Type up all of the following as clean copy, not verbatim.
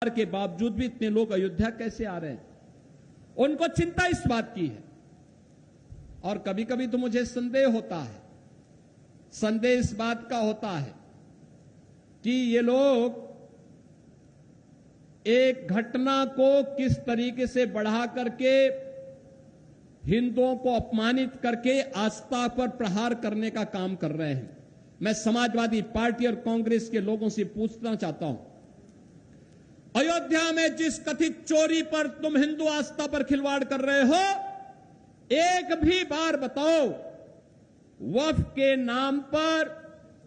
के बावजूद भी इतने लोग अयोध्या कैसे आ रहे हैं, उनको चिंता इस बात की है। और कभी कभी तो मुझे संदेह होता है, संदेह इस बात का होता है कि ये लोग एक घटना को किस तरीके से बढ़ा करके हिंदुओं को अपमानित करके आस्था पर प्रहार करने का काम कर रहे हैं। मैं समाजवादी पार्टी और कांग्रेस के लोगों से पूछना चाहता हूं, अयोध्या में जिस कथित चोरी पर तुम हिंदू आस्था पर खिलवाड़ कर रहे हो, एक भी बार बताओ वक्फ के नाम पर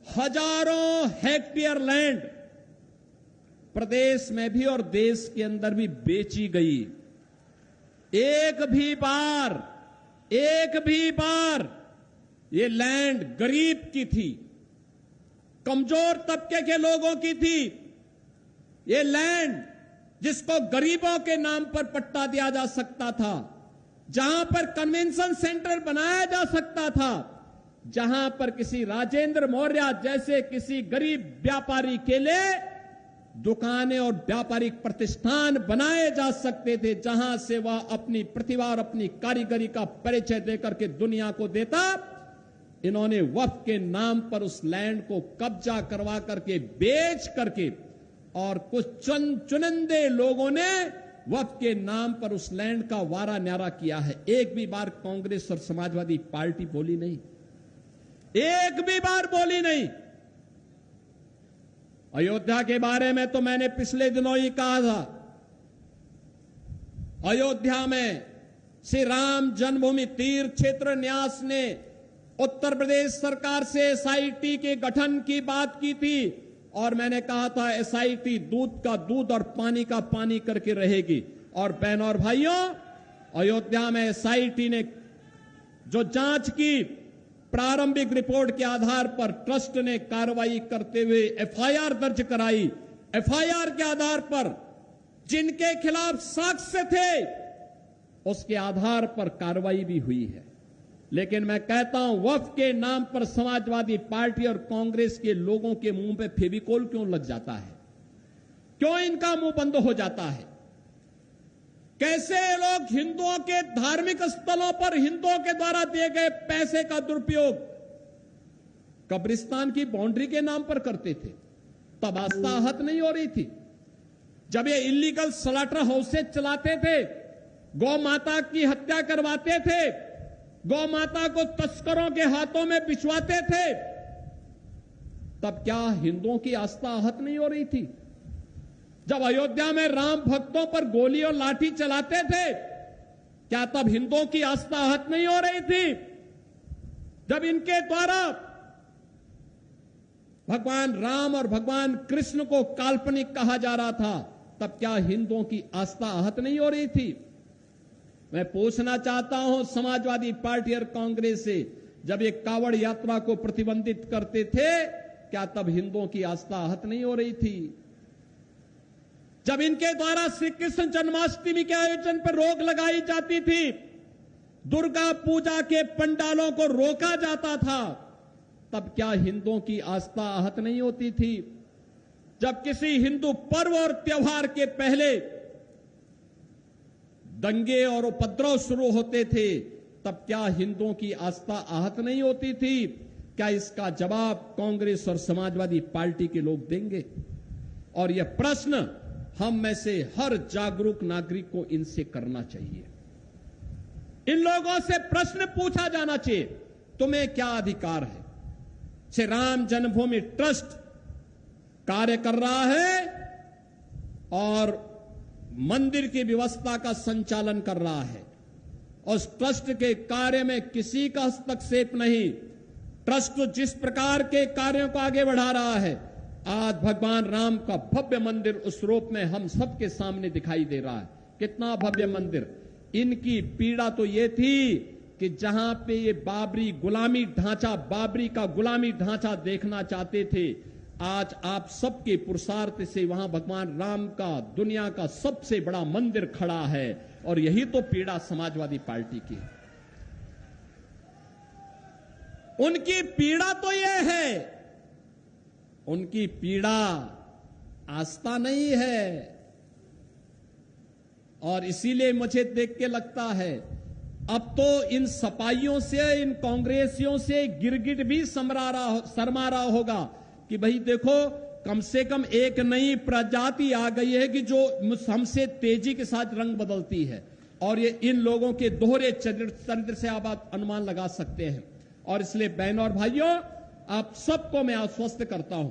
हजारों हेक्टेयर लैंड प्रदेश में भी और देश के अंदर भी बेची गई। एक भी बार ये लैंड गरीब की थी, कमजोर तबके के लोगों की थी। ये लैंड जिसको गरीबों के नाम पर पट्टा दिया जा सकता था, जहां पर कन्वेंशन सेंटर बनाया जा सकता था, जहां पर किसी राजेंद्र मौर्य जैसे किसी गरीब व्यापारी के लिए दुकानें और व्यापारिक प्रतिष्ठान बनाए जा सकते थे, जहां से वह अपनी प्रतिभा और अपनी कारीगरी का परिचय देकर के दुनिया को देता। इन्होंने वक्फ के नाम पर उस लैंड को कब्जा करवा करके बेच करके, और कुछ चुनिंदे लोगों ने वक्फ के नाम पर उस लैंड का वारा न्यारा किया है। एक भी बार कांग्रेस और समाजवादी पार्टी बोली नहीं, एक भी बार बोली नहीं। अयोध्या के बारे में तो मैंने पिछले दिनों ही कहा था, अयोध्या में श्री राम जन्मभूमि तीर्थ क्षेत्र न्यास ने उत्तर प्रदेश सरकार से एसआईटी के गठन की बात की थी, और मैंने कहा था एसआईटी दूध का दूध और पानी का पानी करके रहेगी। और बहनों और भाइयों, अयोध्या में एसआईटी ने जो जांच की, प्रारंभिक रिपोर्ट के आधार पर ट्रस्ट ने कार्रवाई करते हुए एफआईआर दर्ज कराई। एफआईआर के आधार पर जिनके खिलाफ साक्ष्य थे, उसके आधार पर कार्रवाई भी हुई है। लेकिन मैं कहता हूं, वक्फ के नाम पर समाजवादी पार्टी और कांग्रेस के लोगों के मुंह पे फेविकोल क्यों लग जाता है? क्यों इनका मुंह बंद हो जाता है? कैसे लोग हिंदुओं के धार्मिक स्थलों पर हिंदुओं के द्वारा दिए गए पैसे का दुरुपयोग कब्रिस्तान की बाउंड्री के नाम पर करते थे? तब आस्था आहत नहीं हो रही थी। जब ये इलीगल स्लॉटर हाउसेज चलाते थे, गौ माता की हत्या करवाते थे, गौ माता को तस्करों के हाथों में बिछवाते थे, तब क्या हिंदुओं की आस्था आहत नहीं हो रही थी? जब अयोध्या में राम भक्तों पर गोली और लाठी चलाते थे, क्या तब हिंदुओं की आस्था आहत नहीं हो रही थी? जब इनके द्वारा भगवान राम और भगवान कृष्ण को काल्पनिक कहा जा रहा था, तब क्या हिंदुओं की आस्था आहत नहीं हो रही थी? मैं पूछना चाहता हूं समाजवादी पार्टी और कांग्रेस से, जब ये कावड़ यात्रा को प्रतिबंधित करते थे, क्या तब हिंदुओं की आस्था आहत नहीं हो रही थी? जब इनके द्वारा श्री कृष्ण जन्माष्टमी के आयोजन पर रोक लगाई जाती थी, दुर्गा पूजा के पंडालों को रोका जाता था, तब क्या हिंदुओं की आस्था आहत नहीं होती थी? जब किसी हिंदू पर्व और त्योहार के पहले दंगे और उपद्रव शुरू होते थे, तब क्या हिंदुओं की आस्था आहत नहीं होती थी? क्या इसका जवाब कांग्रेस और समाजवादी पार्टी के लोग देंगे? और यह प्रश्न हम में से हर जागरूक नागरिक को इनसे करना चाहिए। इन लोगों से प्रश्न पूछा जाना चाहिए, तुम्हें क्या अधिकार है? श्री राम जन्मभूमि ट्रस्ट कार्य कर रहा है और मंदिर की व्यवस्था का संचालन कर रहा है। उस ट्रस्ट के कार्य में किसी का हस्तक्षेप नहीं। ट्रस्ट जिस प्रकार के कार्यों को आगे बढ़ा रहा है, आज भगवान राम का भव्य मंदिर उस रूप में हम सबके सामने दिखाई दे रहा है। कितना भव्य मंदिर! इनकी पीड़ा तो ये थी कि जहां पे ये बाबरी का गुलामी ढांचा देखना चाहते थे, आज आप सबके पुरुषार्थ से वहां भगवान राम का दुनिया का सबसे बड़ा मंदिर खड़ा है। और यही तो पीड़ा समाजवादी पार्टी की है। उनकी पीड़ा तो यह है, उनकी पीड़ा आस्था नहीं है, और इसीलिए मुझे देख के लगता है अब तो इन सपाइयों से, इन कांग्रेसियों से गिरगिट भी शर्मा रहा होगा कि भाई देखो, कम से कम एक नई प्रजाति आ गई है कि जो हमसे तेजी के साथ रंग बदलती है। और ये इन लोगों के दोहरे चरित्र से आप अनुमान लगा सकते हैं। और इसलिए बहनों और भाइयों, आप सबको मैं आश्वस्त करता हूं